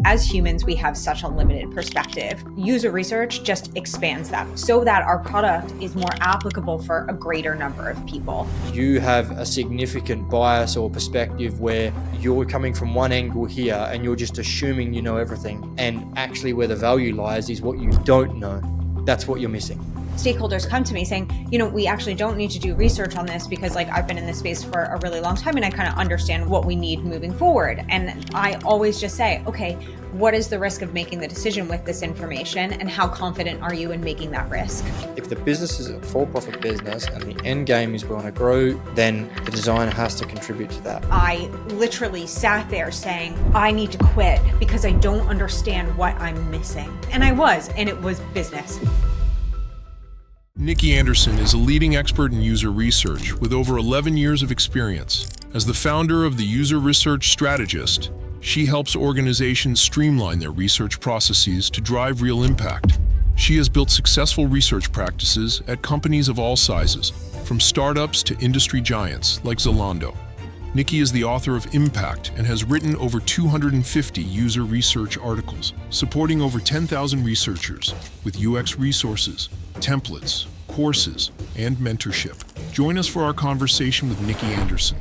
As humans, we have such a limited perspective. User research just expands that so that our product is more applicable for a greater number of people. You have a significant bias or perspective where you're coming from one angle here and you're just assuming you know everything. And actually where the value lies is what you don't know. That's what you're missing. Stakeholders come to me saying, we actually don't need to do research on this because I've been in this space for a really long time and I kind of understand what we need moving forward. And I always just say, okay, what is the risk of making the decision with this information and how confident are you in making that risk? If the business is a for-profit business and the end game is we want to grow, then the designer has to contribute to that. I literally sat there saying, I need to quit because I don't understand what I'm missing. And it was business. Nikki Anderson is a leading expert in user research with over 11 years of experience. As the founder of the User Research Strategist, she helps organizations streamline their research processes to drive real impact. She has built successful research practices at companies of all sizes, from startups to industry giants like Zalando. Nikki is the author of Impact and has written over 250 user research articles, supporting over 10,000 researchers with UX resources, templates, courses, and mentorship. Join us for our conversation with Nikki Anderson.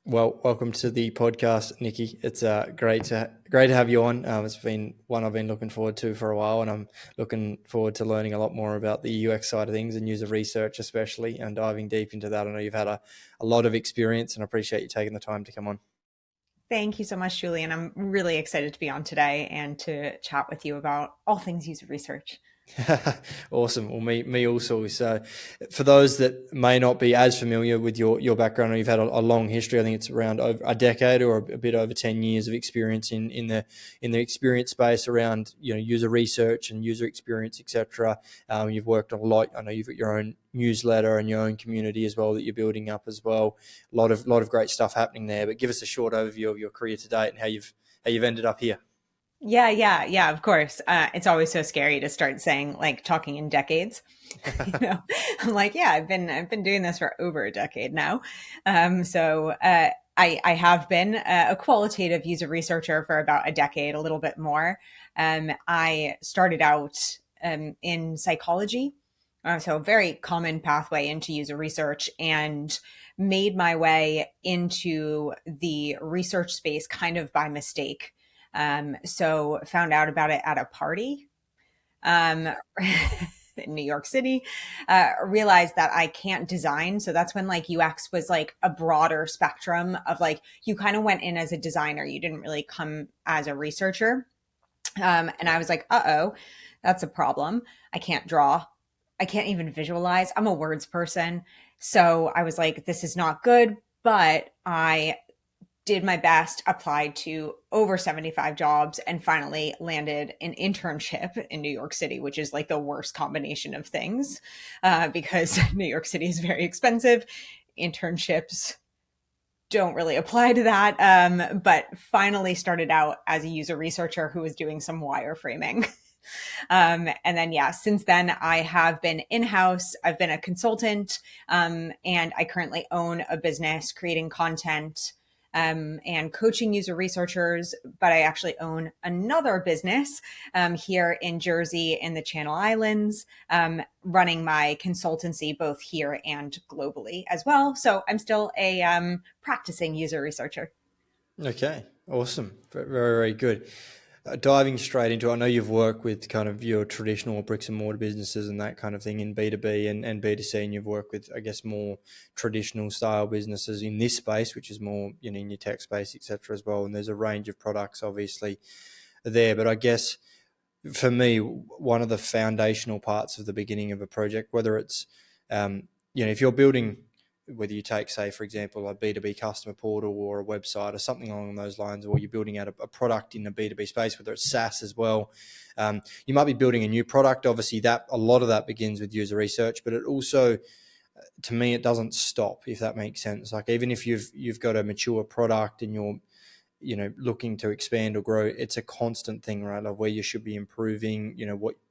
Well, welcome to the podcast, Nikki. It's great to have you on. It's been one I've been looking forward to for a while, and I'm looking forward to learning a lot more about the UX side of things and user research especially, and diving deep into that. I know you've had a lot of experience, and I appreciate you taking the time to come on. Thank you so much, Julian. I'm really excited to be on today and to chat with you about all things user research. Awesome. Well, me also. So for those that may not be as familiar with your background, or you've had a long history, I think it's around over a decade or a bit over 10 years of experience in the experience space around, user research and user experience, etc. You've worked a lot. I know you've got your own newsletter and your own community as well that you're building up as well. A lot of great stuff happening there, but give us a short overview of your career to date and how you've ended up here. Yeah, of course. It's always so scary to start saying, talking in decades. I'm like, I've been doing this for over a decade now. I have been a qualitative user researcher for about a decade, a little bit more. I started out in psychology, so a very common pathway into user research, and made my way into the research space kind of by mistake. So found out about it at a party in New York City, realized that I can't design. So that's when UX was a broader spectrum of you kind of went in as a designer. You didn't really come as a researcher. And I was like, uh-oh, that's a problem. I can't draw. I can't even visualize. I'm a words person. So I was like, this is not good, but I did my best, applied to over 75 jobs, and finally landed an internship in New York City, which is the worst combination of things because New York City is very expensive. Internships don't really apply to that, but finally started out as a user researcher who was doing some wireframing. And then, since then I have been in-house. I've been a consultant, and I currently own a business creating content and coaching user researchers, but I actually own another business here in Jersey in the Channel Islands, running my consultancy both here and globally as well. So I'm still a practicing user researcher. Okay, awesome. Very, very good. Diving straight into, I know you've worked with kind of your traditional bricks and mortar businesses and that kind of thing in B2B and B2C, and you've worked with, I guess, more traditional style businesses in this space, which is more, in your tech space, etc. as well. And there's a range of products obviously there. But I guess for me, one of the foundational parts of the beginning of a project, whether it's, if you're building, whether you take, say, for example, a B2B customer portal or a website or something along those lines, or you're building out a product in the B2B space, whether it's SaaS as well, you might be building a new product. Obviously, that a lot of that begins with user research, but it also, to me, it doesn't stop, if that makes sense. Even if you've got a mature product and you're looking to expand or grow, it's a constant thing, right? Where you should be improving,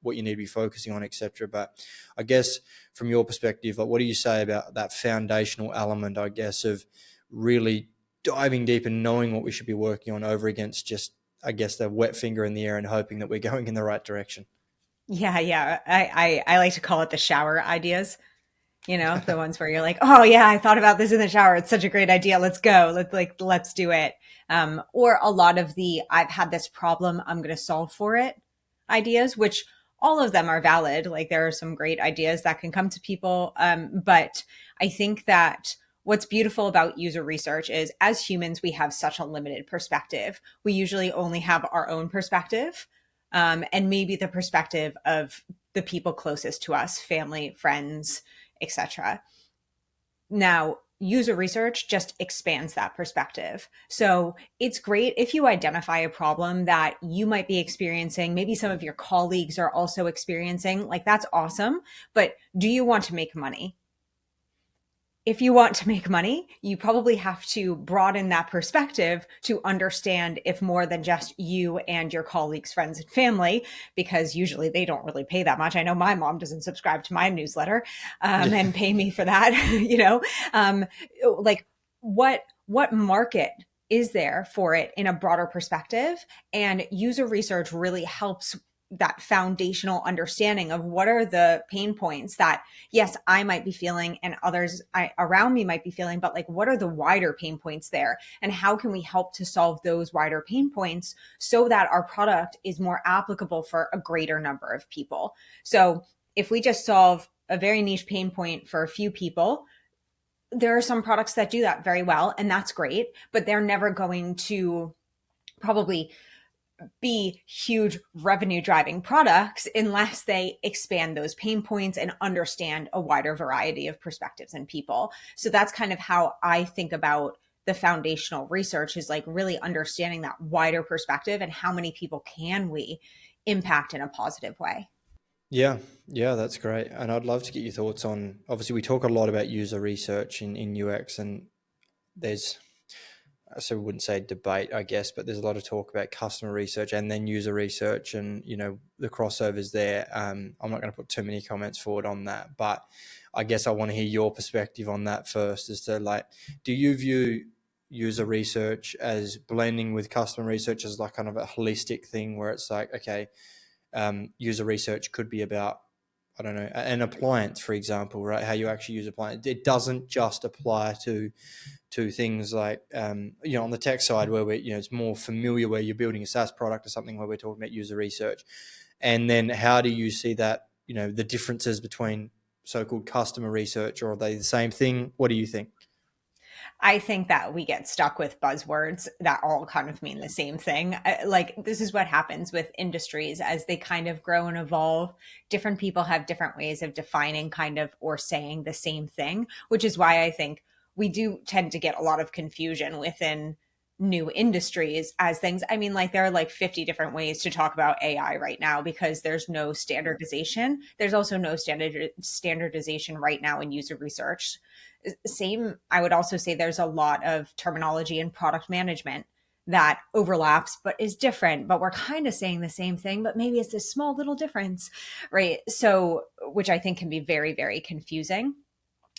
what you need to be focusing on, etc. But I guess from your perspective, what do you say about that foundational element, I guess, of really diving deep and knowing what we should be working on over against just I guess, the wet finger in the air and hoping that we're going in the right direction. Yeah, yeah. I like to call it the shower ideas. The ones where you're like, oh yeah, I thought about this in the shower. It's such a great idea. Let's go. Let's do it. Or a lot of the I've had this problem, I'm going to solve for it ideas, which all of them are valid. Like there are some great ideas that can come to people. But I think that what's beautiful about user research is as humans, we have such a limited perspective. We usually only have our own perspective, and maybe the perspective of the people closest to us, family, friends, etc. Now, user research just expands that perspective. So it's great if you identify a problem that you might be experiencing, maybe some of your colleagues are also experiencing, like that's awesome. But do you want to make money? If you want to make money, you probably have to broaden that perspective to understand if more than just you and your colleagues, friends, and family, because usually they don't really pay that much. I know my mom doesn't subscribe to my newsletter and pay me for that, like what market is there for it in a broader perspective? And user research really helps that foundational understanding of what are the pain points that, yes, I might be feeling and others around me might be feeling, but like, what are the wider pain points there? And how can we help to solve those wider pain points so that our product is more applicable for a greater number of people? So if we just solve a very niche pain point for a few people, there are some products that do that very well, and that's great, but they're never going to probably be huge revenue driving products unless they expand those pain points and understand a wider variety of perspectives and people. So that's kind of how I think about the foundational research, is like really understanding that wider perspective and how many people can we impact in a positive way. Yeah, that's great. And I'd love to get your thoughts on, obviously we talk a lot about user research in UX, and there's, so we wouldn't say debate, I guess, but there's a lot of talk about customer research and then user research, and the crossovers there. I'm not going to put too many comments forward on that, but I guess I want to hear your perspective on that first, as to like, do you view user research as blending with customer research as like kind of a holistic thing where it's like, okay, user research could be about, I don't know, an appliance, for example, right? How you actually use appliance. It doesn't just apply to things like, on the tech side where it's more familiar, where you're building a SaaS product or something, where we're talking about user research. And then how do you see that, the differences between so-called customer research, or are they the same thing? What do you think? I think that we get stuck with buzzwords that all kind of mean the same thing. Like, this is what happens with industries as they kind of grow and evolve. Different people have different ways of defining kind of or saying the same thing, which is why I think we do tend to get a lot of confusion within new industries as things. I mean, like there are like 50 different ways to talk about AI right now because there's no standardization. There's also no standardization right now in user research. Same, I would also say there's a lot of terminology in product management that overlaps but is different, but we're kind of saying the same thing, but maybe it's this small little difference, right? So, which I think can be very, very confusing.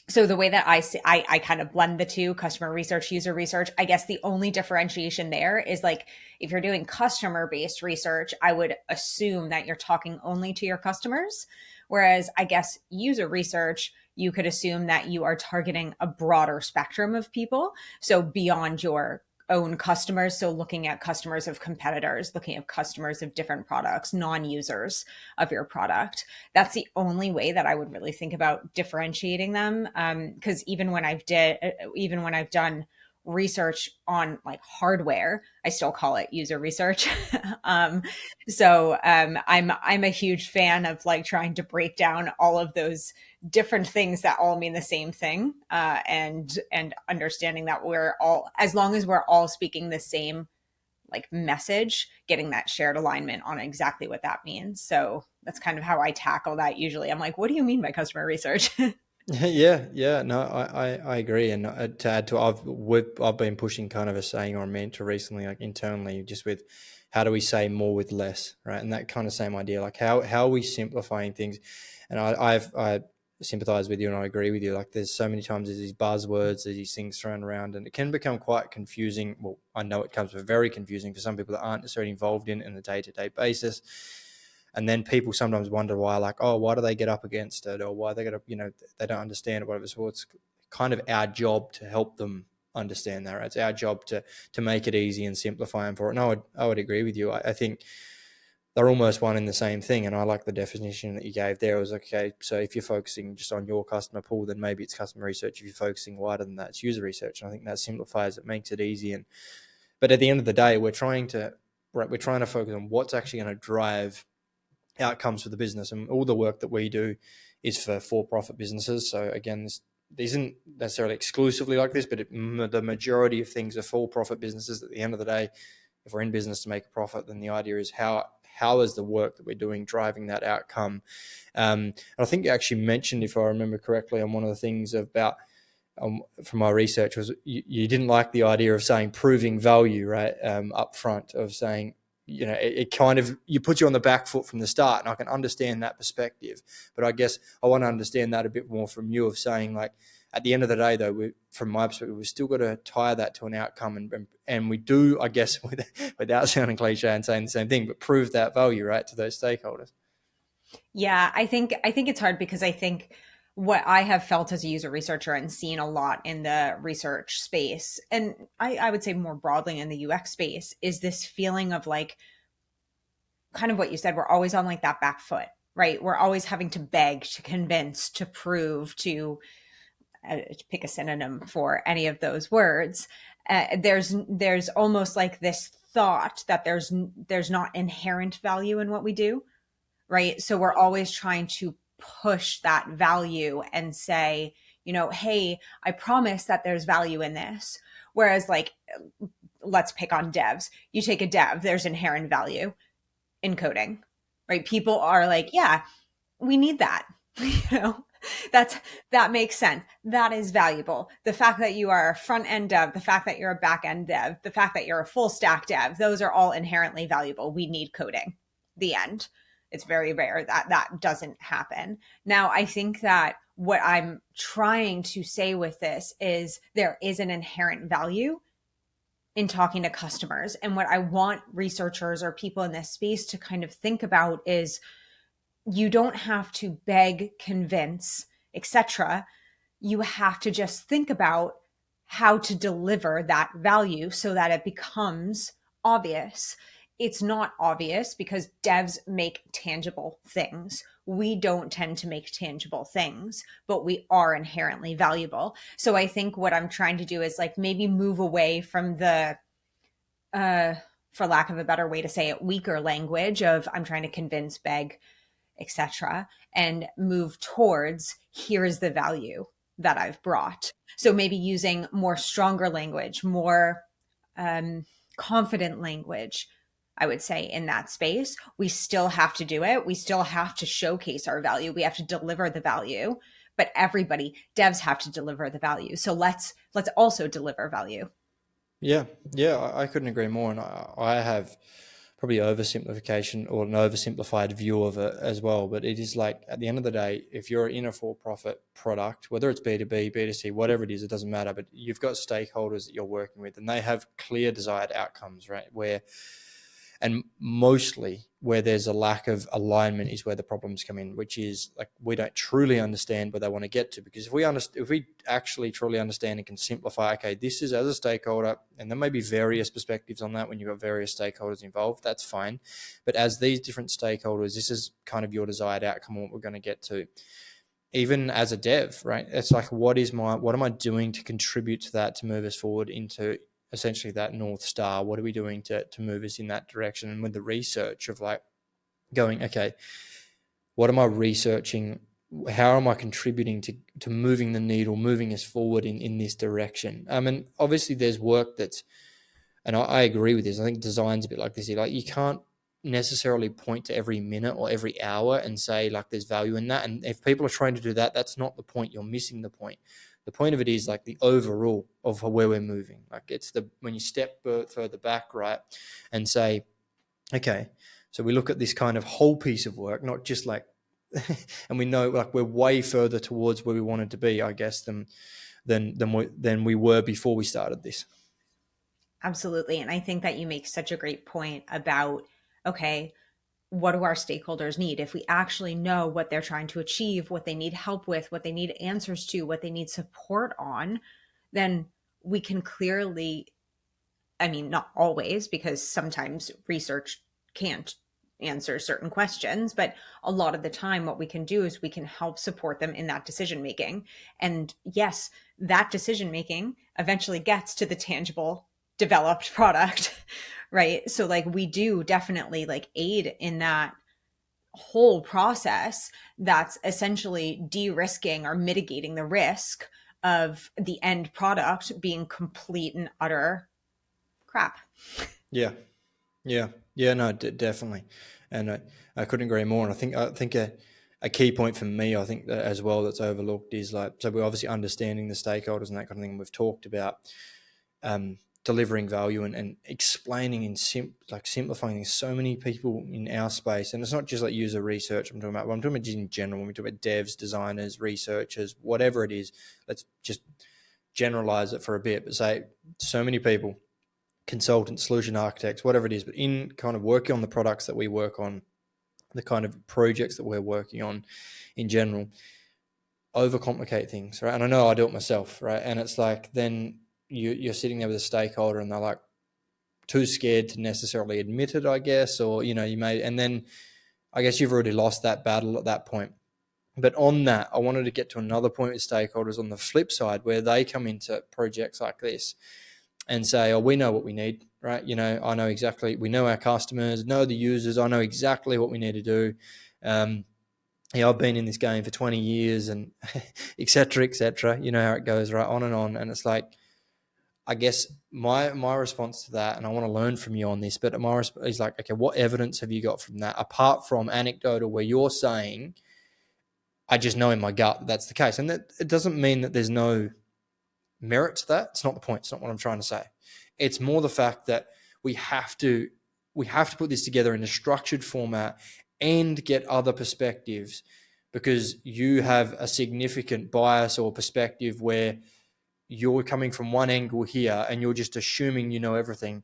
So the way that I see, I kind of blend the two, customer research, user research. I guess the only differentiation there is like, if you're doing customer-based research, I would assume that you're talking only to your customers. Whereas I guess user research, you could assume that you are targeting a broader spectrum of people. So beyond your own customers. So looking at customers of competitors, looking at customers of different products, non-users of your product. That's the only way that I would really think about differentiating them. Because even when I've done research on like hardware, I still call it user research. I'm a huge fan of like trying to break down all of those different things that all mean the same thing, and understanding that we're all, as long as we're all speaking the same like message, getting that shared alignment on exactly what that means. So that's kind of how I tackle that usually. I'm like, what do you mean by customer research? Yeah, no, I agree. And to add to, I've been pushing kind of a saying or a mantra recently, like internally, just with how do we say more with less, right? And that kind of same idea, like how are we simplifying things? And sympathize with you and I agree with you. Like there's so many times there's these buzzwords, there's these things thrown around, and it can become quite confusing. Well, I know it comes very confusing for some people that aren't necessarily involved in a day-to-day basis. And then people sometimes wonder why, like, oh, why do they get up against it? Or why they got to, they don't understand it, whatever. So it's kind of our job to help them understand that, right? It's our job to make it easy and simplify them for it. And I would agree with you. I think they're almost one and the same thing. And I like the definition that you gave there. It was okay, so if you're focusing just on your customer pool, then maybe it's customer research. If you're focusing wider than that, it's user research. And I think that simplifies it, makes it easy. But at the end of the day, we're trying to focus on what's actually going to drive outcomes for the business. And all the work that we do is for-profit businesses. So again, this isn't necessarily exclusively like this, but the majority of things are for-profit businesses. At the end of the day, if we're in business to make a profit, then the idea is how is the work that we're doing driving that outcome? And I think you actually mentioned, if I remember correctly, on one of the things about from my research was you didn't like the idea of saying proving value, right? Up front, of saying, it kind of, you put you on the back foot from the start, and I can understand that perspective. But I guess I want to understand that a bit more from you, of saying, like, at the end of the day, though, from my perspective, we've still got to tie that to an outcome, and we do, I guess, without sounding cliche and saying the same thing, but prove that value, right, to those stakeholders. Yeah, I think it's hard, because I think what I have felt as a user researcher and seen a lot in the research space, and I would say more broadly in the UX space, is this feeling of, like, kind of what you said, we're always on, like, that back foot, right? We're always having to beg, to convince, to prove, to pick a synonym for any of those words. There's almost like this thought that there's not inherent value in what we do, right? So we're always trying to push that value and say, hey, I promise that there's value in this. Whereas, like, let's pick on devs. You take a dev, there's inherent value in coding, right? People are like, yeah, we need that. That makes sense. That is valuable. The fact that you are a front end dev, the fact that you're a back end dev, the fact that you're a full stack dev, those are all inherently valuable. We need coding. The end. It's very rare that doesn't happen. Now, I think that what I'm trying to say with this is there is an inherent value in talking to customers. And what I want researchers or people in this space to kind of think about is, you don't have to beg, convince, etc. You have to just think about how to deliver that value so that it becomes obvious. It's not obvious because devs make tangible things. We don't tend to make tangible things, but we are inherently valuable. So I think what I'm trying to do is, like, maybe move away from the, for lack of a better way to say it, weaker language of I'm trying to convince, beg, etc., and move towards, here is the value that I've brought. So maybe using more stronger language, more confident language, I would say, in that space. We still have to do it. We still have to showcase our value. We have to deliver the value, but devs have to deliver the value. So let's also deliver value. Yeah, I couldn't agree more. And I have probably oversimplification or an oversimplified view of it as well. But it is like, at the end of the day, if you're in a for-profit product, whether it's B2B, B2C, whatever it is, it doesn't matter. But you've got stakeholders that you're working with, and they have clear desired outcomes, right? And mostly where there's a lack of alignment is where the problems come in, which is, like, we don't truly understand where they want to get to. Because if we actually truly understand and can simplify, okay, this is as a stakeholder, and there may be various perspectives on that when you've got various stakeholders involved, that's fine. But as these different stakeholders, this is kind of your desired outcome, what we're going to get to. Even as a dev, right? It's like, what am I doing to contribute to that, to move us forward into essentially that North Star? What are we doing to move us in that direction? And with the research of, like, going, okay, what am I researching? How am I contributing to moving the needle, moving us forward in this direction? And obviously there's work and I agree with this. I think design's a bit like this. Like, you can't necessarily point to every minute or every hour and say, like, there's value in that. And if people are trying to do that, that's not the point. You're missing the point. The point of it is, like, the overall of where we're moving. Like, it's when you step further back, right, and say, okay, so we look at this kind of whole piece of work, not just like and we know like we're way further towards where we wanted to be, I guess, than we were before we started this. Absolutely. And I think that you make such a great point about, okay, what do our stakeholders need? If we actually know what they're trying to achieve, what they need help with, what they need answers to, what they need support on, then we can clearly, I mean, not always, because sometimes research can't answer certain questions, but a lot of the time what we can do is we can help support them in that decision making. And yes, that decision making eventually gets to the tangible developed product, right? So like we do definitely like aid in that whole process that's essentially de-risking or mitigating the risk of the end product being complete and utter crap. Yeah. No, definitely, and I couldn't agree more. And I think a key point for me, I think that as well that's overlooked is like, so we're obviously understanding the stakeholders and that kind of thing. We've talked about delivering value and explaining and simplifying things. So many people in our space, and it's not just like user research I'm talking about just in general. When we talk about devs, designers, researchers, whatever it is, let's just generalize it for a bit. But say so many people, consultants, solution architects, whatever it is, but in kind of working on the products that we work on, the kind of projects that we're working on in general, overcomplicate things, right? And I know I do it myself, right? And it's like, then you're sitting there with a stakeholder and they're like too scared to necessarily admit it, I guess, or, you know, and then I guess you've already lost that battle at that point. But on that, I wanted to get to another point with stakeholders on the flip side, where they come into projects like this and say, oh, we know what we need, right? You know, I know exactly, we know our customers, know the users, I know exactly what we need to do. Yeah, I've been in this game for 20 years and et cetera, you know how it goes, right? On and on. And it's like, I guess my response to that, and I want to learn from you on this, but my response is like, okay, what evidence have you got from that, apart from anecdotal, where you're saying, I just know in my gut that that's the case. And that it doesn't mean that there's no merit to that. It's not the point. It's not what I'm trying to say. It's more the fact that we have to put this together in a structured format and get other perspectives, because you have a significant bias or perspective where you're coming from one angle here and you're just assuming you know everything.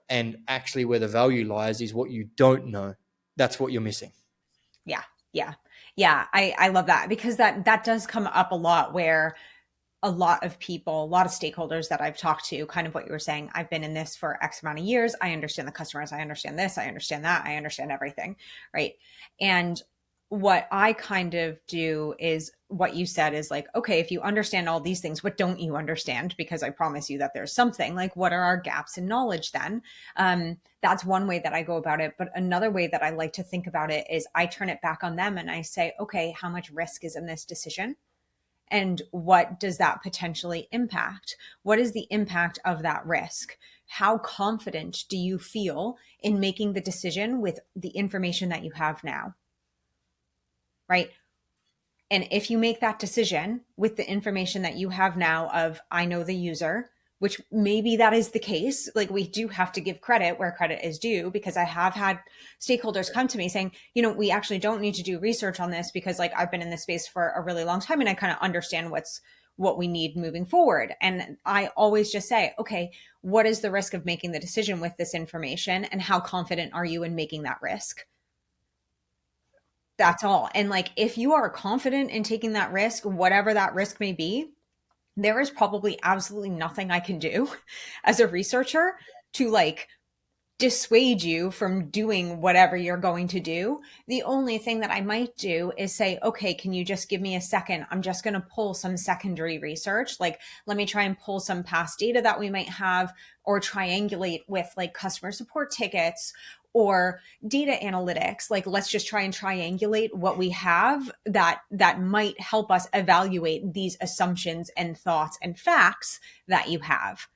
And actually where the value lies is what you don't know. That's what you're missing. Yeah. Yeah. Yeah. I love that, because that does come up a lot, where a lot of people, a lot of stakeholders that I've talked to, kind of what you were saying, I've been in this for X amount of years. I understand the customers. I understand this. I understand that. I understand everything. Right. And what I kind of do is what you said is like, okay, if you understand all these things, what don't you understand? Because I promise you that there's something. Like, what are our gaps in knowledge then? That's one way that I go about it. But another way that I like to think about it is I turn it back on them and I say, okay, how much risk is in this decision? And what does that potentially impact? What is the impact of that risk? How confident do you feel in making the decision with the information that you have now? Right? And if you make that decision with the information that you have now of, I know the user, which maybe that is the case. Like, we do have to give credit where credit is due, because I have had stakeholders come to me saying, you know, we actually don't need to do research on this, because like I've been in this space for a really long time and I kind of understand what we need moving forward. And I always just say, okay, what is the risk of making the decision with this information, and how confident are you in making that risk? That's all. And like, if you are confident in taking that risk, whatever that risk may be, there is probably absolutely nothing I can do as a researcher to like dissuade you from doing whatever you're going to do. The only thing that I might do is say, okay, can you just give me a second? I'm just going to pull some secondary research. Like, let me try and pull some past data that we might have, or triangulate with like customer support tickets or data analytics. Like, let's just try and triangulate what we have that might help us evaluate these assumptions and thoughts and facts that you have.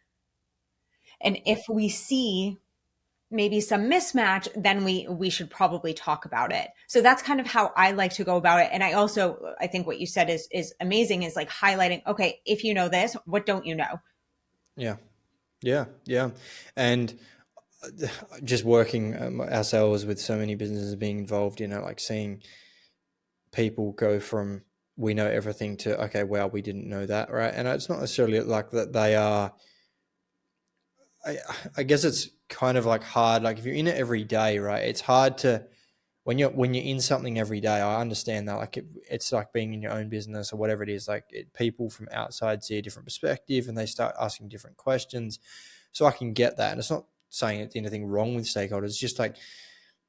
And if we see maybe some mismatch, then we should probably talk about it. So that's kind of how I like to go about it. And I think what you said is amazing, is like highlighting, okay, if you know this, what don't you know? Yeah. And just working ourselves with so many businesses being involved, you know, like seeing people go from we know everything to, okay, well, we didn't know that, right? And it's not necessarily like that they are, I guess it's kind of like hard, like if you're in it every day, right? It's hard to, when you're in something every day, I understand that, like it's like being in your own business or whatever it is, like people from outside see a different perspective and they start asking different questions. So I can get that. And it's not saying it's anything wrong with stakeholders. It's just like,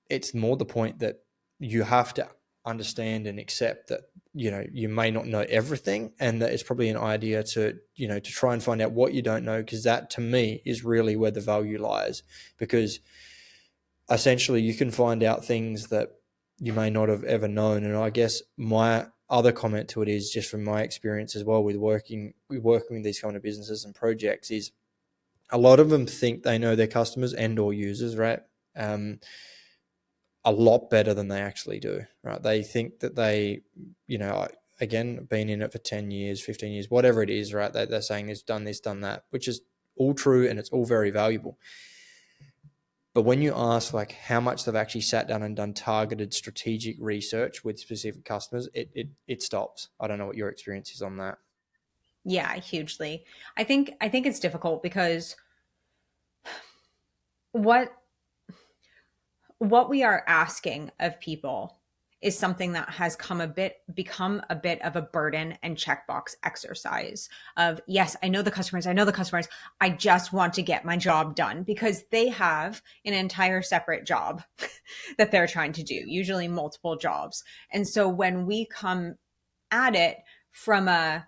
it's more the point that you have to understand and accept that, you may not know everything, and that it's probably an idea to, to try and find out what you don't know, because that to me is really where the value lies, because essentially you can find out things that you may not have ever known. And I guess my other comment to it is, just from my experience as well with working with these kind of businesses and projects, is a lot of them think they know their customers and or users, right? A lot better than they actually do, right? They think that they, again, been in it for 10 years, 15 years, whatever it is, right? They're saying it's done this, done that, which is all true and it's all very valuable. But when you ask like how much they've actually sat down and done targeted strategic research with specific customers, it stops. I don't know what your experience is on that. Yeah, hugely. I think it's difficult because what we are asking of people is something that has become a bit of a burden and checkbox exercise of, yes, I know the customers. I just want to get my job done, because they have an entire separate job that they're trying to do, usually multiple jobs. And so when we come at it from a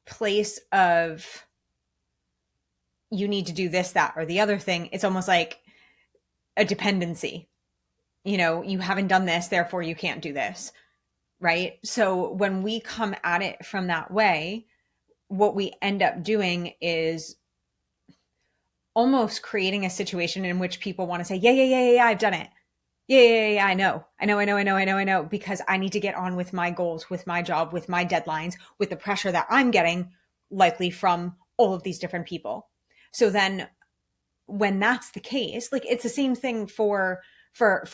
place of, you need to do this, that, or the other thing, it's almost like a dependency. You haven't done this, therefore you can't do this, right? So when we come at it from that way, what we end up doing is almost creating a situation in which people want to say, yeah, I've done it. Yeah, I know, because I need to get on with my goals, with my job, with my deadlines, with the pressure that I'm getting likely from all of these different people. So then when that's the case, like, it's the same thing for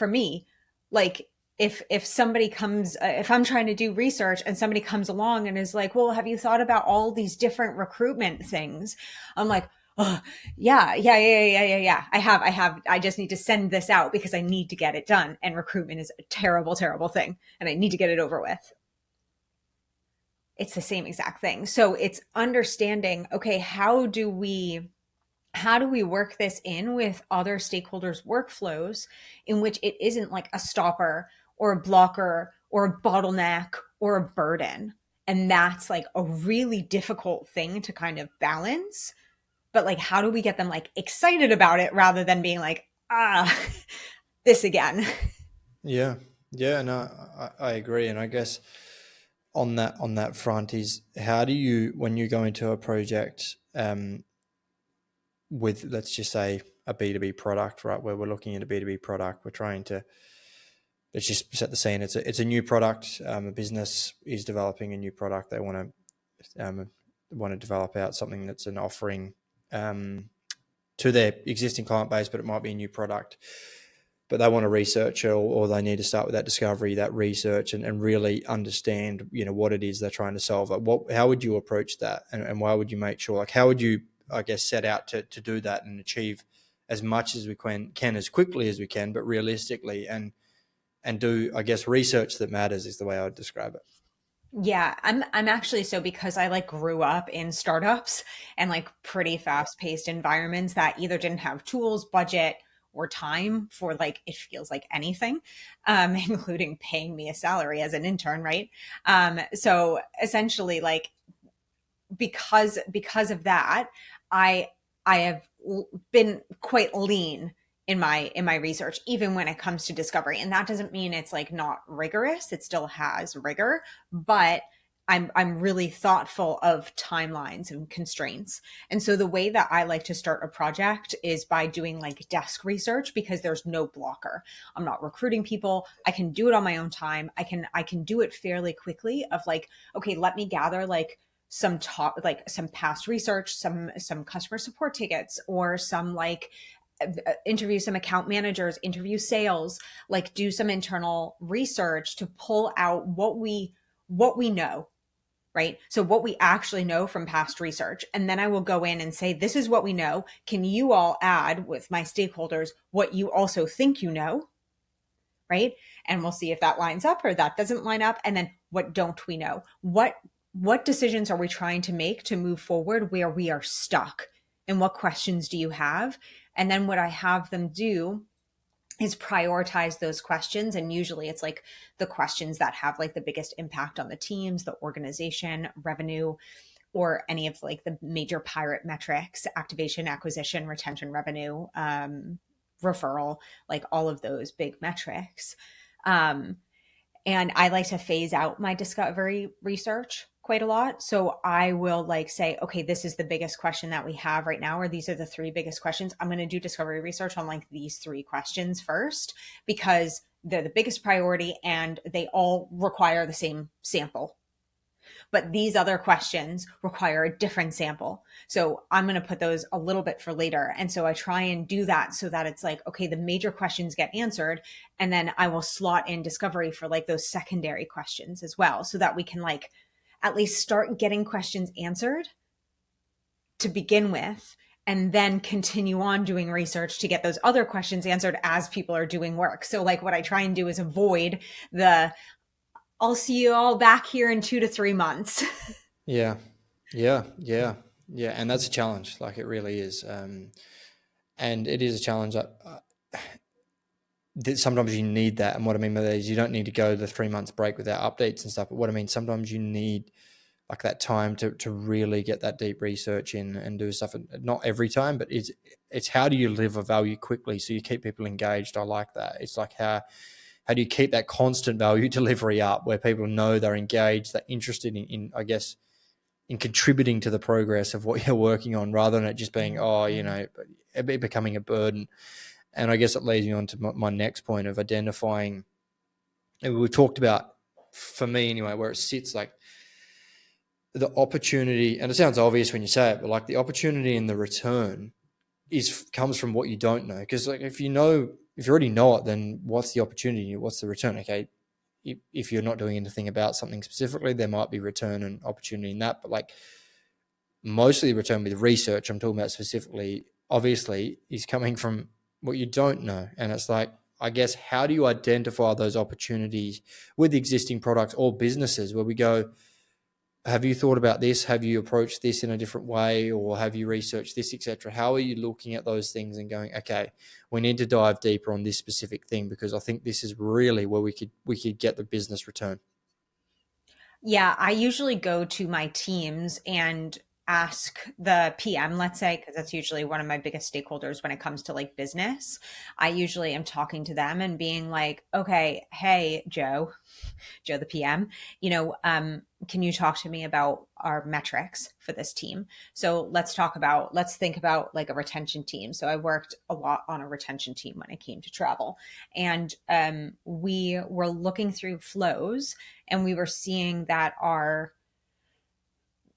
me. Like, if somebody comes, if I'm trying to do research and somebody comes along and is like, well, have you thought about all these different recruitment things? I'm like, oh, yeah. I have. I just need to send this out because I need to get it done. And recruitment is a terrible, terrible thing. And I need to get it over with. It's the same exact thing. So it's understanding, okay, how do we work this in with other stakeholders' workflows in which it isn't like a stopper or a blocker or a bottleneck or a burden? And that's like a really difficult thing to kind of balance. But like, how do we get them like excited about it rather than being like, this again? Yeah. No, I agree. And I guess on that front is, how do you, when you go into a project, with, let's just say, a B2B product, right, where we're looking at a B2B product, we're trying to, let's just set the scene. It's a new product. A business is developing a new product. They want to develop out something that's an offering to their existing client base, but it might be a new product. But they want to research, or they need to start with that discovery, that research, and really understand, what it is they're trying to solve. How would you approach that, and why would you make sure? Like, how would you, I guess, set out to do that and achieve as much as we can as quickly as we can, but realistically, and do, I guess, research that matters, is the way I would describe it. Yeah, I'm actually, so because I like grew up in startups and like pretty fast-paced environments that either didn't have tools, budget, or time for, like, it feels like anything, including paying me a salary as an intern, right? So essentially, like, because of that, I have been quite lean in my research, even when it comes to discovery. And that doesn't mean it's like not rigorous. It still has rigor, but I'm really thoughtful of timelines and constraints. And so the way that I like to start a project is by doing like desk research, because there's no blocker. I'm not recruiting people. I can do it on my own time. I can do it fairly quickly of like, okay, let me gather like some past research, some customer support tickets, or some like interview some account managers, interview sales, like do some internal research to pull out what we know, right? So what we actually know from past research. And then I will go in and say, this is what we know. Can you all add with my stakeholders what you also think you know, right? And we'll see if that lines up or that doesn't line up. And then what don't we know? What decisions are we trying to make to move forward where we are stuck? And what questions do you have? And then what I have them do is prioritize those questions. And usually it's like the questions that have like the biggest impact on the teams, the organization, revenue, or any of like the major pirate metrics, activation, acquisition, retention, revenue, referral, like all of those big metrics. And I like to phase out my discovery research quite a lot. So I will like say, okay, this is the biggest question that we have right now, or these are the 3 biggest questions. I'm going to do discovery research on like these 3 questions first, because they're the biggest priority and they all require the same sample. But these other questions require a different sample. So I'm going to put those a little bit for later. And so I try and do that so that it's like, okay, the major questions get answered. And then I will slot in discovery for like those secondary questions as well, so that we can like at least start getting questions answered to begin with, and then continue on doing research to get those other questions answered as people are doing work. So like what I try and do is avoid the, I'll see you all back here in 2 to 3 months. Yeah. And that's a challenge. Like it really is. And it is a challenge that sometimes you need that. And what I mean by that is you don't need to go the 3 months break without updates and stuff. But what I mean, sometimes you need like that time to really get that deep research in and do stuff. Not every time, but it's how do you deliver value quickly so you keep people engaged? I like that. It's like how do you keep that constant value delivery up where people know they're engaged, they're interested in I guess, in contributing to the progress of what you're working on, rather than it just being, it becoming a burden. And I guess it leads me on to my next point of identifying, and we've talked about, for me anyway, where it sits, like the opportunity, and it sounds obvious when you say it, but like the opportunity and the return comes from what you don't know. Because like if you already know it, then what's the opportunity? What's the return? Okay, if you're not doing anything about something specifically, there might be return and opportunity in that. But like mostly the return with research I'm talking about specifically, obviously, is coming from what you don't know. And it's like, I guess, how do you identify those opportunities with existing products or businesses where we go, have you thought about this? Have you approached this in a different way, or have you researched this, etc.? How are you looking at those things and going, okay, we need to dive deeper on this specific thing because I think this is really where we could get the business return? Yeah, I usually go to my teams and ask the PM, let's say, because that's usually one of my biggest stakeholders when it comes to like business. I usually am talking to them and being like, okay, hey, Joe the PM, can you talk to me about our metrics for this team? So let's think about like a retention team. So I worked a lot on a retention team when it came to travel. And we were looking through flows and we were seeing that our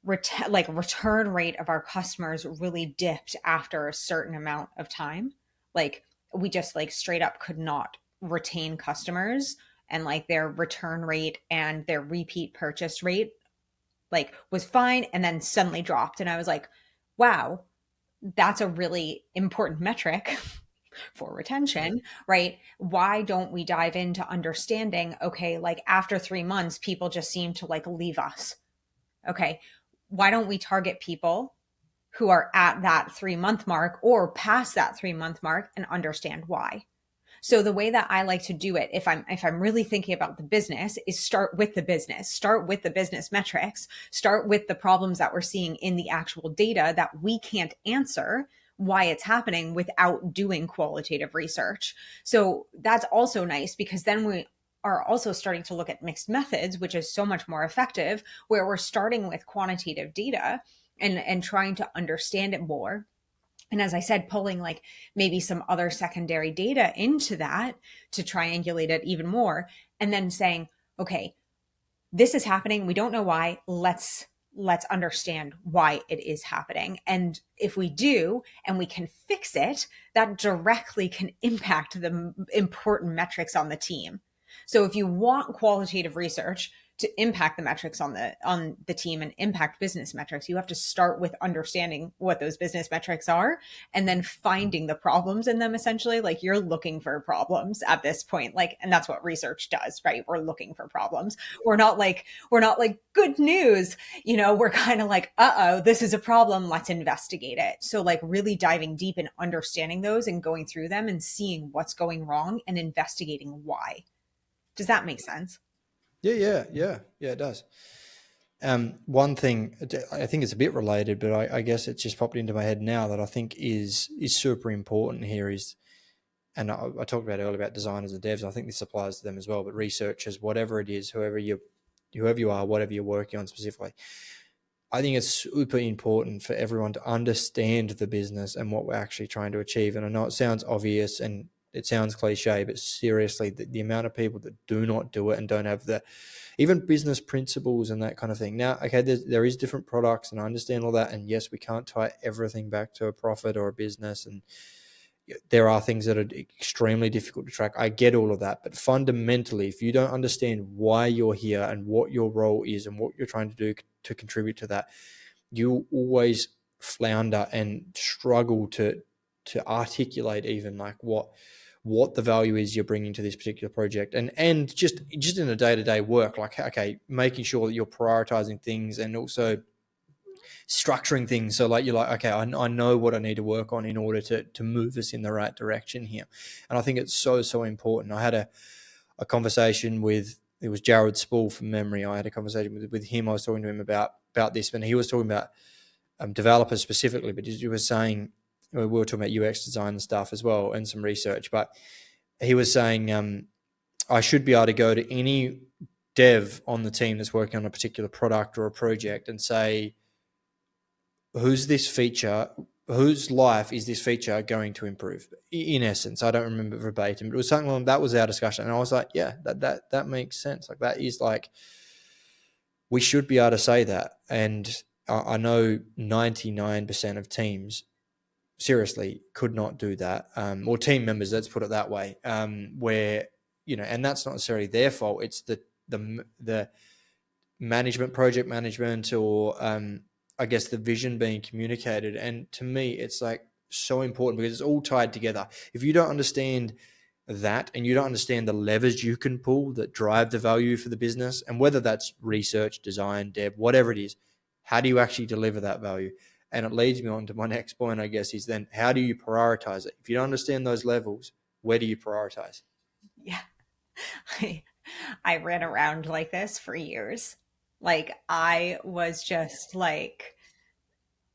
return rate of our customers really dipped after a certain amount of time. Like we just like straight up could not retain customers, and like their return rate and their repeat purchase rate like was fine and then suddenly dropped. And I was like, wow, that's a really important metric for retention, right? Why don't we dive into understanding, okay, like after 3 months, people just seem to like leave us. Okay, why don't we target people who are at that 3-month mark or past that 3-month mark and understand why? So the way that I like to do it, if I'm really thinking about the business, is start with the business metrics, start with the problems that we're seeing in the actual data that we can't answer why it's happening without doing qualitative research. So that's also nice because then we are also starting to look at mixed methods, which is so much more effective, where we're starting with quantitative data and trying to understand it more. And as I said, pulling like maybe some other secondary data into that to triangulate it even more. And then saying, okay, this is happening. We don't know why. Let's let's understand why it is happening. And if we do, and we can fix it, that directly can impact the important metrics on the team. So if you want qualitative research to impact the metrics on the team and impact business metrics, you have to start with understanding what those business metrics are and then finding the problems in them. Essentially, like, you're looking for problems at this point, like, and that's what research does, right? We're looking for problems. We're not like good news, we're kind of like, uh-oh, this is a problem, let's investigate it. So like really diving deep and understanding those and going through them and seeing what's going wrong and investigating why. Does that make sense? Yeah, it does. One thing, I think it's a bit related, but I guess it's just popped into my head now that I think is super important here is, and I talked about earlier about designers and devs, I think this applies to them as well, but researchers, whatever it is, whoever you are, whatever you're working on specifically, I think it's super important for everyone to understand the business and what we're actually trying to achieve. And I know it sounds obvious and it sounds cliche, but seriously, the amount of people that do not do it and don't have the even business principles and that kind of thing. Now, okay, there is different products and I understand all that. And yes, we can't tie everything back to a profit or a business. And there are things that are extremely difficult to track. I get all of that. But fundamentally, if you don't understand why you're here and what your role is and what you're trying to do to contribute to that, you always flounder and struggle to articulate even like what the value is you're bringing to this particular project, and just in a day-to-day work, like, okay, making sure that you're prioritizing things and also structuring things. So like, you're like, okay, I know what I need to work on in order to move us in the right direction here. And I think it's so important. I had a conversation with, it was Jared Spool from memory. I had a conversation with him. I was talking to him about this, and he was talking about developers specifically, but he was saying, we were talking about UX design and stuff as well and some research, but he was saying I should be able to go to any dev on the team that's working on a particular product or a project and say, whose life is this feature going to improve? In essence, I don't remember verbatim, but it was something like that was our discussion. And I was like, yeah, that makes sense. Like, that is like, we should be able to say that. And I know 99% of teams seriously could not do that, or team members, let's put it that way, where, and that's not necessarily their fault. It's the management, project management, or I guess the vision being communicated. And to me, it's like so important because it's all tied together. If you don't understand that and you don't understand the levers you can pull that drive the value for the business, and whether that's research, design, dev, whatever it is, how do you actually deliver that value? And it leads me on to my next point, I guess, is then how do you prioritize it? If you don't understand those levels, where do you prioritize? Yeah. I ran around like this for years. Like, I was just like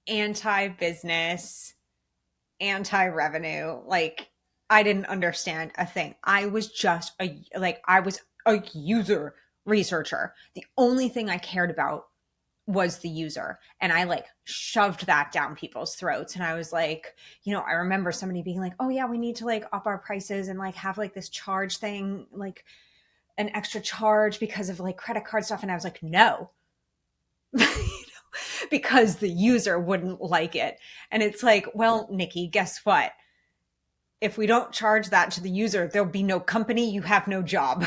anti-business, anti-revenue. Like, I didn't understand a thing. I was just I was a user researcher. The only thing I cared about was the user. And I like shoved that down people's throats. And I was like, I remember somebody being like, oh yeah, we need to like up our prices and like have like this charge thing, like an extra charge because of like credit card stuff. And I was like, no, because the user wouldn't like it. And it's like, well, Nikki, guess what? If we don't charge that to the user, there'll be no company, you have no job,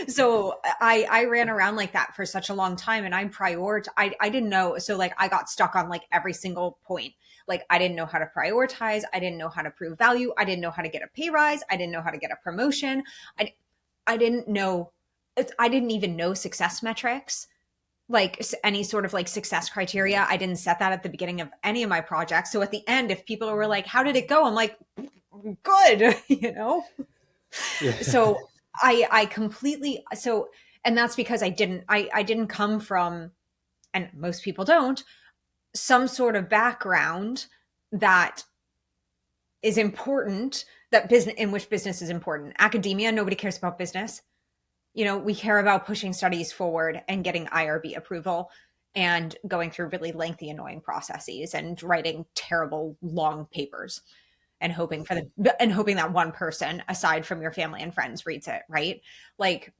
so I ran around like that for such a long time, and I didn't know. So like, I got stuck on like every single point. Like, I didn't know how to prioritize. I didn't know how to prove value. I didn't know how to get a pay rise. I didn't know how to get a promotion. I didn't even know success metrics, like any sort of like success criteria. I didn't set that at the beginning of any of my projects. So at the end, if people were like, how did it go? I'm like, good, Yeah. So I completely, and that's because I didn't come from, and most people don't, some sort of background that is important, that business, in which business is important. Academia, nobody cares about business. We care about pushing studies forward and getting IRB approval and going through really lengthy, annoying processes and writing terrible, long papers and hoping that one person aside from your family and friends reads it, right? Like,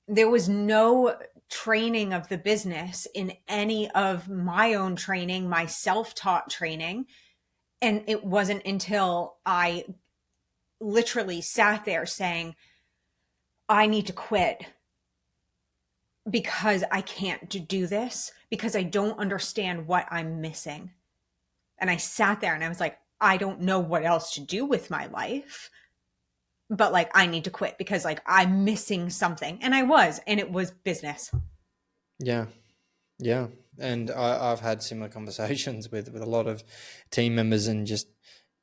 there was no training of the business in any of my own training, my self-taught training. And it wasn't until I literally sat there saying, I need to quit because I can't do this, because I don't understand what I'm missing. And I sat there and I was like, I don't know what else to do with my life, but like, I need to quit because like I'm missing something. And it was business. Yeah. Yeah. And I've had similar conversations with a lot of team members and just,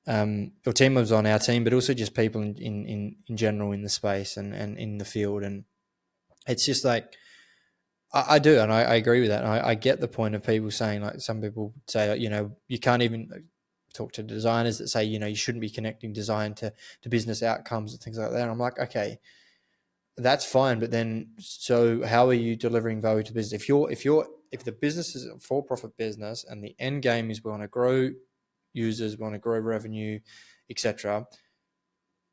or team members on our team, but also just people in general in the space and in the field. And it's just like, I do, and I agree with that. And I get the point of people saying, like, some people say, you know, you can't even talk to designers that say, you know, you shouldn't be connecting design to business outcomes and things like that. And I'm like, okay, that's fine, but then, so how are you delivering value to business? If the business is a for-profit business and the end game is we want to grow users, we want to grow revenue, etc.,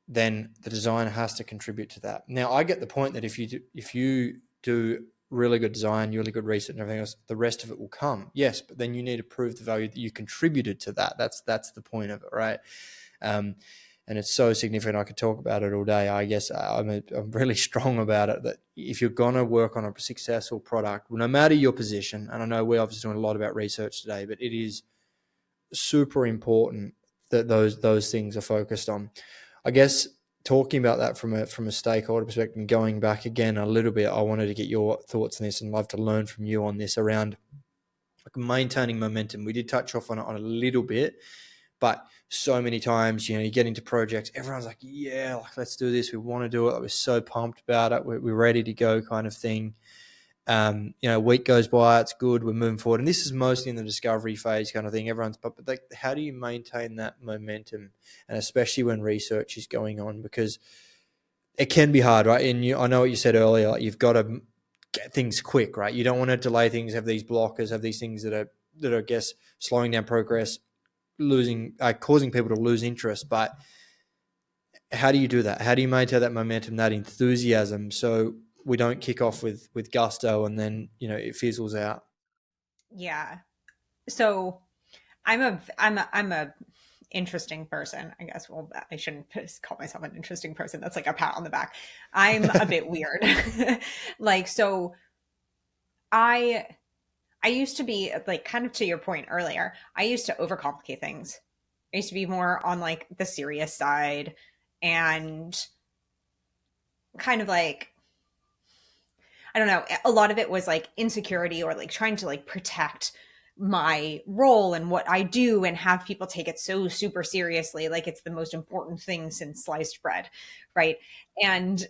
then the design has to contribute to that. Now, I get the point that if you do really good design, really good research and everything else, the rest of it will come. Yes, but then you need to prove the value that you contributed to that. That's the point of it, right? And it's so significant. I could talk about it all day. I guess I'm really strong about it, that if you're going to work on a successful product, no matter your position, and I know we're obviously doing a lot about research today, but it is super important that those things are focused on. I guess talking about that from a stakeholder perspective and going back again a little bit, I wanted to get your thoughts on this and love to learn from you on this around like maintaining momentum. We did touch off on it a little bit, but so many times, you know, you get into projects, everyone's like, yeah, like, let's do this. We want to do it. We're so pumped about it. We're ready to go kind of thing. You know, a week goes by, it's good, we're moving forward. And this is mostly in the discovery phase kind of thing. But like, how do you maintain that momentum? And especially when research is going on, because it can be hard, right? And I know what you said earlier, like, you've got to get things quick, right? You don't want to delay things, have these blockers, have these things that are, I guess, slowing down progress, causing people to lose interest. But how do you do that? How do you maintain that momentum, that enthusiasm, so we don't kick off with gusto and then, you know, it fizzles out? Yeah. So I'm a interesting person, I guess. Well, I shouldn't call myself an interesting person. That's like a pat on the back. I'm a bit weird. Like, so I used to be like, kind of to your point earlier, I used to overcomplicate things. I used to be more on like the serious side and kind of like, I don't know, a lot of it was like insecurity or like trying to like protect my role and what I do and have people take it so super seriously, like it's the most important thing since sliced bread, right? And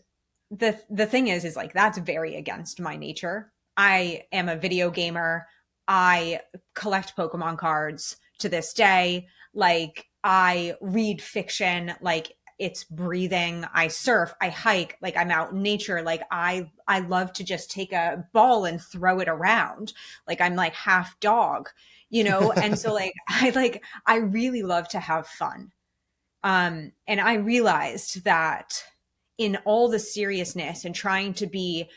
the thing is like, that's very against my nature. I am a video gamer. I collect Pokemon cards to this day. Like, I read fiction, like it's breathing. I surf, I hike, like I'm out in nature. Like I love to just take a ball and throw it around. Like I'm like half dog, you know? And so like I really love to have fun. And I realized that in all the seriousness and trying to be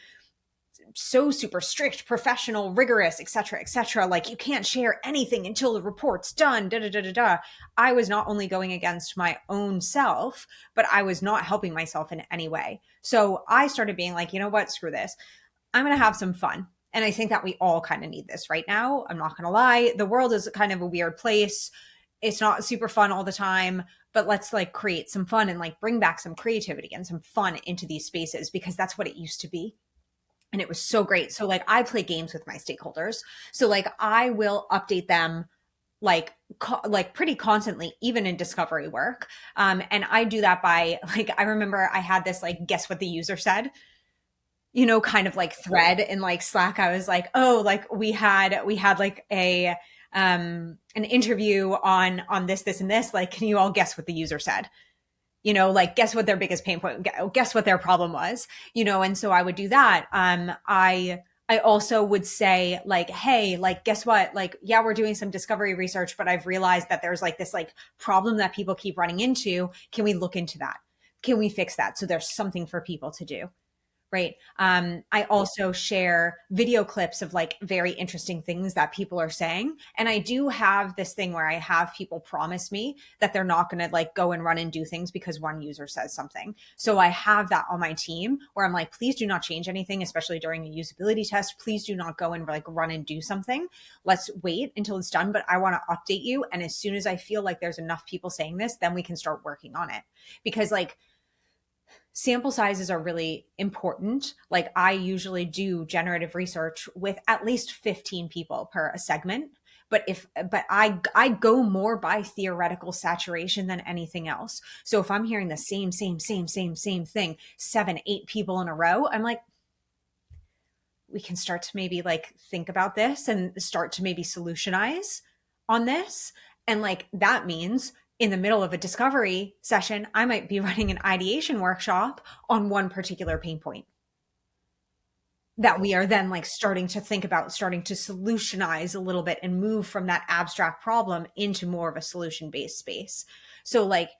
so super strict, professional, rigorous, et cetera, like you can't share anything until the report's done, da da da da da. I was not only going against my own self, but I was not helping myself in any way. So I started being like, you know what, screw this. I'm going to have some fun. And I think that we all kind of need this right now. I'm not going to lie. The world is kind of a weird place. It's not super fun all the time, but let's like create some fun and like bring back some creativity and some fun into these spaces, because that's what it used to be. And it was so great. So like I play games with my stakeholders. So like I will update them like pretty constantly, even in discovery work. And I do that by like, I remember I had this like, guess what the user said, you know, kind of like thread in like Slack. I was like, oh, like we had like an interview on this, and this, like, can you all guess what the user said? You know, like guess what their biggest pain point, guess what their problem was, you know? And so I would do that. I also would say like, hey, like, guess what? Like, yeah, we're doing some discovery research, but I've realized that there's like this like problem that people keep running into. Can we look into that? Can we fix that? So there's something for people to do. right? I also share video clips of like very interesting things that people are saying. And I do have this thing where I have people promise me that they're not going to like go and run and do things because one user says something. So I have that on my team where I'm like, please do not change anything, especially during a usability test. Please do not go and like run and do something. Let's wait until it's done, but I want to update you. And as soon as I feel like there's enough people saying this, then we can start working on it. Because like, sample sizes are really important. Like I usually do generative research with at least 15 people per a segment. But I go more by theoretical saturation than anything else. So if I'm hearing the same thing, 7, 8 people in a row, I'm like, we can start to maybe like think about this and start to maybe solutionize on this. And like that means in the middle of a discovery session, I might be running an ideation workshop on one particular pain point that we are then like starting to think about, starting to solutionize a little bit and move from that abstract problem into more of a solution-based space. So like,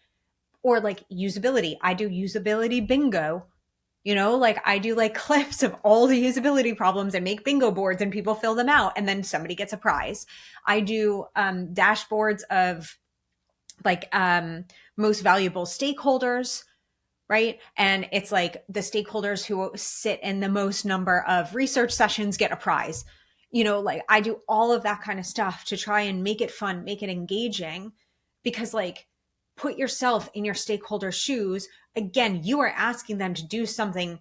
or like usability, I do usability bingo. You know, like I do like clips of all the usability problems and make bingo boards and people fill them out and then somebody gets a prize. I do dashboards of like most valuable stakeholders, right? And it's like the stakeholders who sit in the most number of research sessions get a prize. You know, like I do all of that kind of stuff to try and make it fun, make it engaging, because like put yourself in your stakeholder's shoes. Again, you are asking them to do something,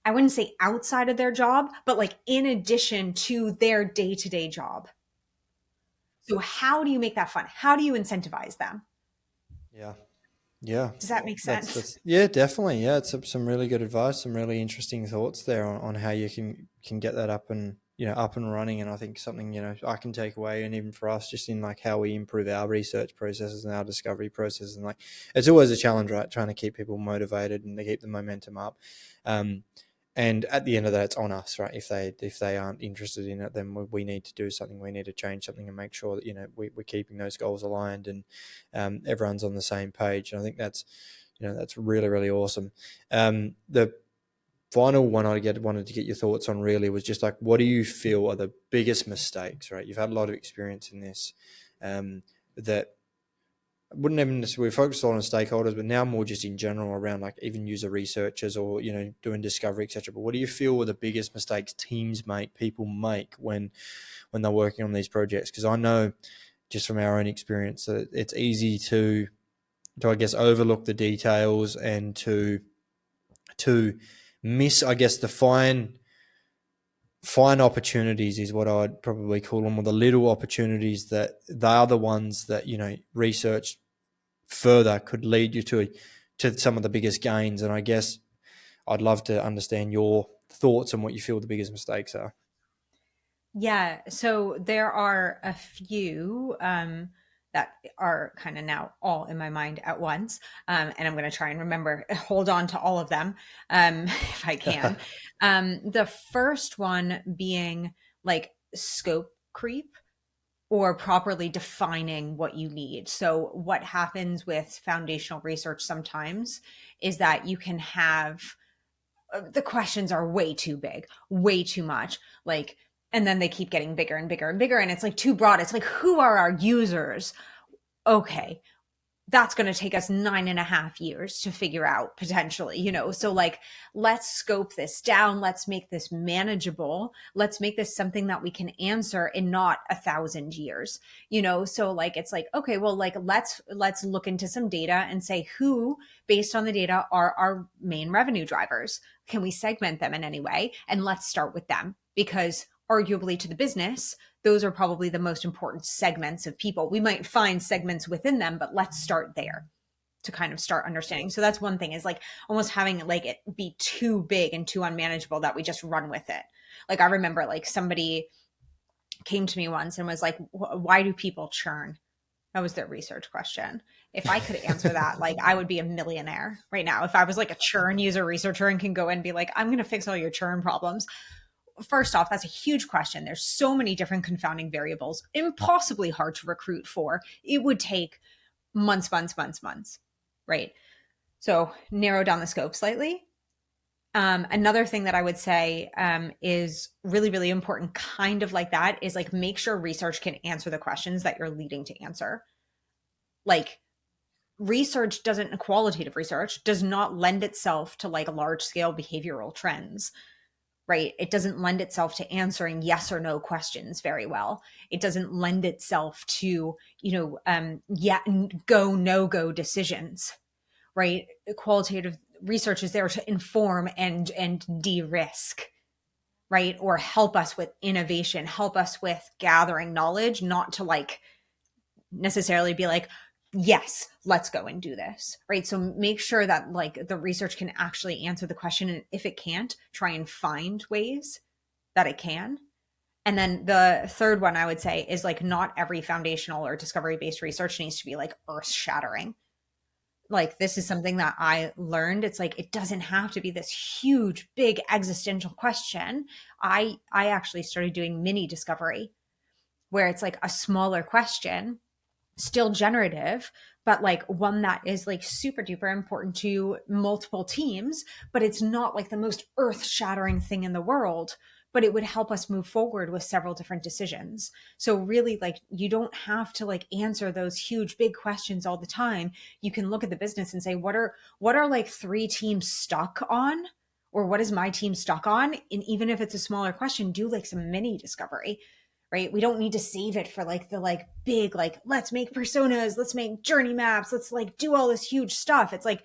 I wouldn't say outside of their job, but like in addition to their day-to-day job. So how do you make that fun? How do you incentivize them? Yeah. Yeah. Does that make sense? Yeah, definitely. Yeah. It's some really good advice, some really interesting thoughts there on how you can get that up and, up and running. And I think something, I can take away, and even for us, just in like how we improve our research processes and our discovery processes. And like, it's always a challenge, right? Trying to keep people motivated and to keep the momentum up. And at the end of that, it's on us, right? If they aren't interested in it, then we need to do something. We need to change something and make sure that we're keeping those goals aligned and everyone's on the same page. And I think that's really, really awesome. The final one wanted to get your thoughts on really was just like, what do you feel are the biggest mistakes? Right, you've had a lot of experience in this. That wouldn't even necessarily focus on stakeholders, but now more just in general around like even user researchers or, doing discovery, etc. But what do you feel are the biggest mistakes teams make, people make when they're working on these projects? Because I know just from our own experience that it's easy to I guess overlook the details and to miss, I guess, the fine opportunities is what I'd probably call them, or the little opportunities that they are the ones that, research further could lead you to some of the biggest gains. And I guess I'd love to understand your thoughts on what you feel the biggest mistakes are. Yeah, so there are a few that are kind of now all in my mind at once. And I'm going to try and hold on to all of them if I can. The first one being like scope creep, or properly defining what you need. So what happens with foundational research sometimes is that you can have the questions are way too big, way too much, like, and then they keep getting bigger and bigger and bigger, and it's like too broad. It's like, who are our users? Okay, that's going to take us 9.5 years to figure out potentially, so like, let's scope this down. Let's make this manageable. Let's make this something that we can answer in not 1,000 years, so like, it's like, okay, well, like, let's look into some data and say who, based on the data, are our main revenue drivers. Can we segment them in any way? And let's start with them, because arguably to the business, those are probably the most important segments of people. We might find segments within them, but let's start there to kind of start understanding. So that's one thing, is like almost having like it be too big and too unmanageable that we just run with it. Like I remember like somebody came to me once and was like, why do people churn? That was their research question. If I could answer that, like I would be a millionaire right now. If I was like a churn user researcher and can go in and be like, I'm going to fix all your churn problems. First off, that's a huge question. There's so many different confounding variables, impossibly hard to recruit for. It would take months, right? So narrow down the scope slightly. Another thing that I would say is really, really important, kind of like that, is like make sure research can answer the questions that you're leading to answer. Like qualitative research does not lend itself to like large scale behavioral trends, right? It doesn't lend itself to answering yes or no questions very well. It doesn't lend itself to, go, no go decisions, right? Qualitative research is there to inform and de-risk, right? Or help us with innovation, help us with gathering knowledge, not to like necessarily be like, yes, let's go and do this, right? So make sure that like the research can actually answer the question. And if it can't, try and find ways that it can. And then the third one I would say is like not every foundational or discovery-based research needs to be like earth-shattering. Like this is something that I learned. It's like it doesn't have to be this huge, big existential question. I actually started doing mini discovery where it's like a smaller question, still generative, but like one that is like super duper important to multiple teams, but it's not like the most earth-shattering thing in the world, but it would help us move forward with several different decisions. So really like you don't have to like answer those huge big questions all the time. You can look at the business and say, what are like 3 teams stuck on, or what is my team stuck on? And even if it's a smaller question, do like some mini discovery, right? We don't need to save it for like the like big, like, let's make personas, let's make journey maps, let's like do all this huge stuff. It's like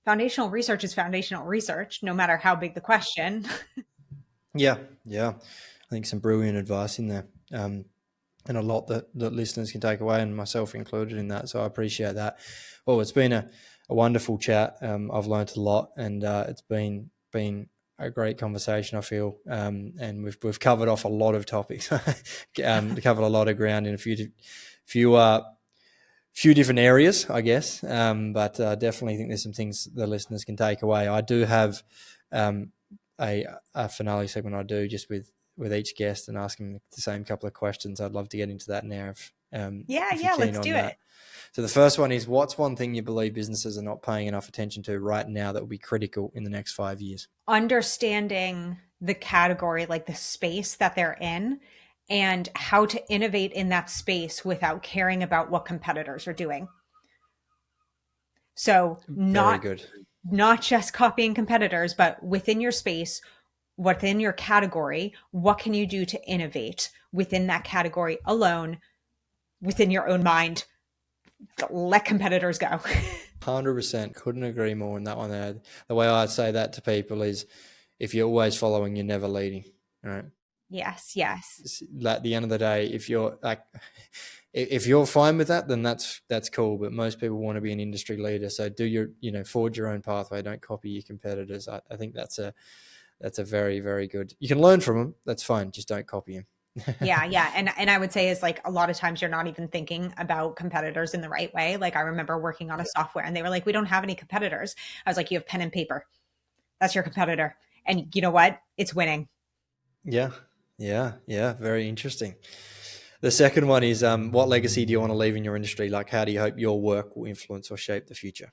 foundational research is foundational research, no matter how big the question. Yeah. I think some brilliant advice in there, and a lot that listeners can take away, and myself included in that. So I appreciate that. Well, it's been a wonderful chat. I've learned a lot, and it's been a great conversation, I feel, and we've covered off a lot of topics, covered a lot of ground in a few different areas, I guess. But definitely think there's some things the listeners can take away. I do have a finale segment I do just with each guest and ask them the same couple of questions. I'd love to get into that now. If you're keen Let's on do that. it. So the first one is, what's one thing you believe businesses are not paying enough attention to right now that will be critical in the next 5 years? Understanding the category, like the space that they're in, and how to innovate in that space without caring about what competitors are doing. So Very good. Not just copying competitors, but within your space, within your category, what can you do to innovate within that category alone, within your own mind? Let competitors go. 100%. Couldn't agree more on that one there. The way I say that to people is, if you're always following, you're never leading. Right? Yes. At the end of the day, if you're fine with that, then that's cool. But most people want to be an industry leader. So forge your own pathway. Don't copy your competitors. I think that's a very, very good. You can learn from them. That's fine. Just don't copy them. Yeah. And I would say is like a lot of times you're not even thinking about competitors in the right way. Like I remember working on a software and they were like, we don't have any competitors. I was like, you have pen and paper. That's your competitor. And you know what? It's winning. Yeah. Very interesting. The second one is, what legacy do you want to leave in your industry? Like, how do you hope your work will influence or shape the future?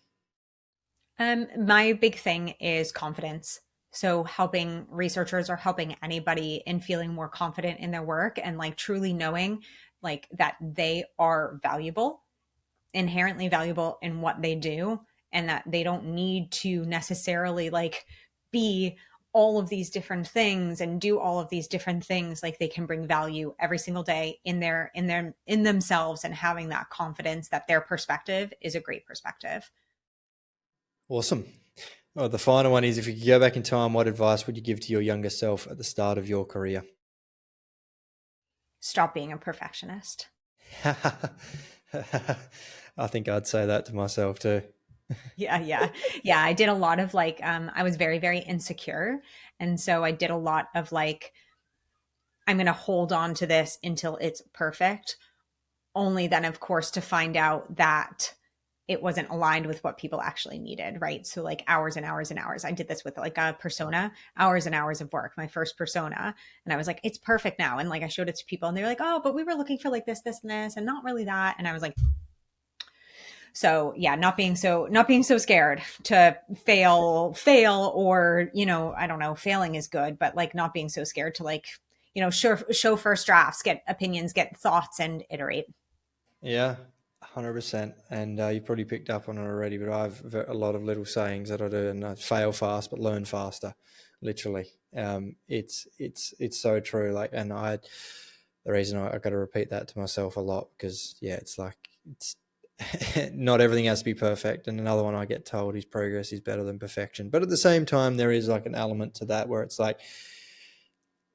My big thing is confidence. So helping researchers or helping anybody in feeling more confident in their work and like truly knowing like that they are valuable, inherently valuable in what they do, and that they don't need to necessarily like be all of these different things and do all of these different things. Like they can bring value every single day in themselves, and having that confidence that their perspective is a great perspective. Awesome. Well, the final one is, if you could go back in time, what advice would you give to your younger self at the start of your career? Stop being a perfectionist. I think I'd say that to myself too. Yeah. I did a lot of like, I was very, very insecure. And so I did a lot of like, I'm going to hold on to this until it's perfect. Only then, of course, to find out that it wasn't aligned with what people actually needed, right? So like hours and hours and hours. I did this with like a persona, hours and hours of work, my first persona. And I was like, it's perfect now. And like I showed it to people and they were like, oh, but we were looking for like this, and this, and not really that. And I was like, So yeah, not being so scared to fail, or, I don't know, failing is good, but like not being so scared to like, show first drafts, get opinions, get thoughts, and iterate. Yeah, 100%. And you probably picked up on it already, but I've a lot of little sayings that I do, and I fail fast, but learn faster, literally. It's so true. Like, and the reason I got to repeat that to myself a lot, because yeah, it's like, it's not everything has to be perfect. And another one I get told is progress is better than perfection. But at the same time, there is like an element to that where it's like,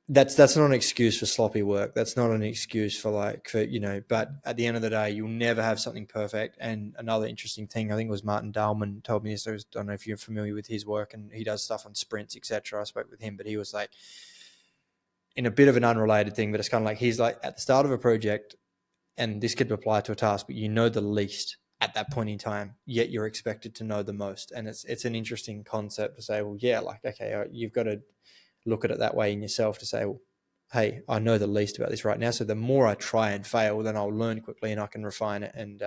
that's not an excuse for sloppy work. That's not an excuse for but at the end of the day, you'll never have something perfect. And another interesting thing, I think it was Martin Dahlman told me this. I don't know if you're familiar with his work, and he does stuff on sprints, etc. I spoke with him, but he was like, in a bit of an unrelated thing, but it's kind of like, he's like, at the start of a project, and this could apply to a task, but you know the least at that point in time, yet you're expected to know the most. And it's an interesting concept to say, well, yeah, like, okay, you've got to look at it that way in yourself, to say, well, hey, I know the least about this right now. So the more I try and fail, then I'll learn quickly and I can refine it and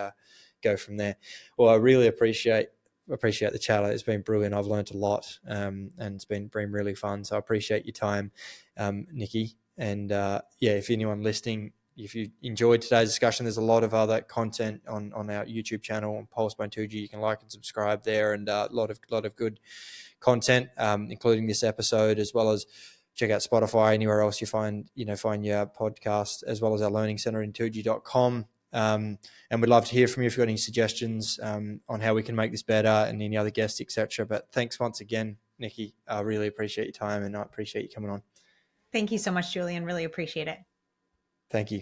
go from there. Well, I really appreciate the chat. It's been brilliant. I've learned a lot, and it's been really fun. So I appreciate your time, Nikki. And if anyone listening, if you enjoyed today's discussion, there's a lot of other content on our YouTube channel on Pulse by Intuji. You can like and subscribe there, and a lot of good content, including this episode, as well as check out Spotify, anywhere else you find your podcast, as well as our learning center, Intuji.com. And we'd love to hear from you if you've got any suggestions on how we can make this better, and any other guests, etc. But thanks once again, Nikki. I really appreciate your time, and I appreciate you coming on. Thank you so much, Julian. Really appreciate it. Thank you.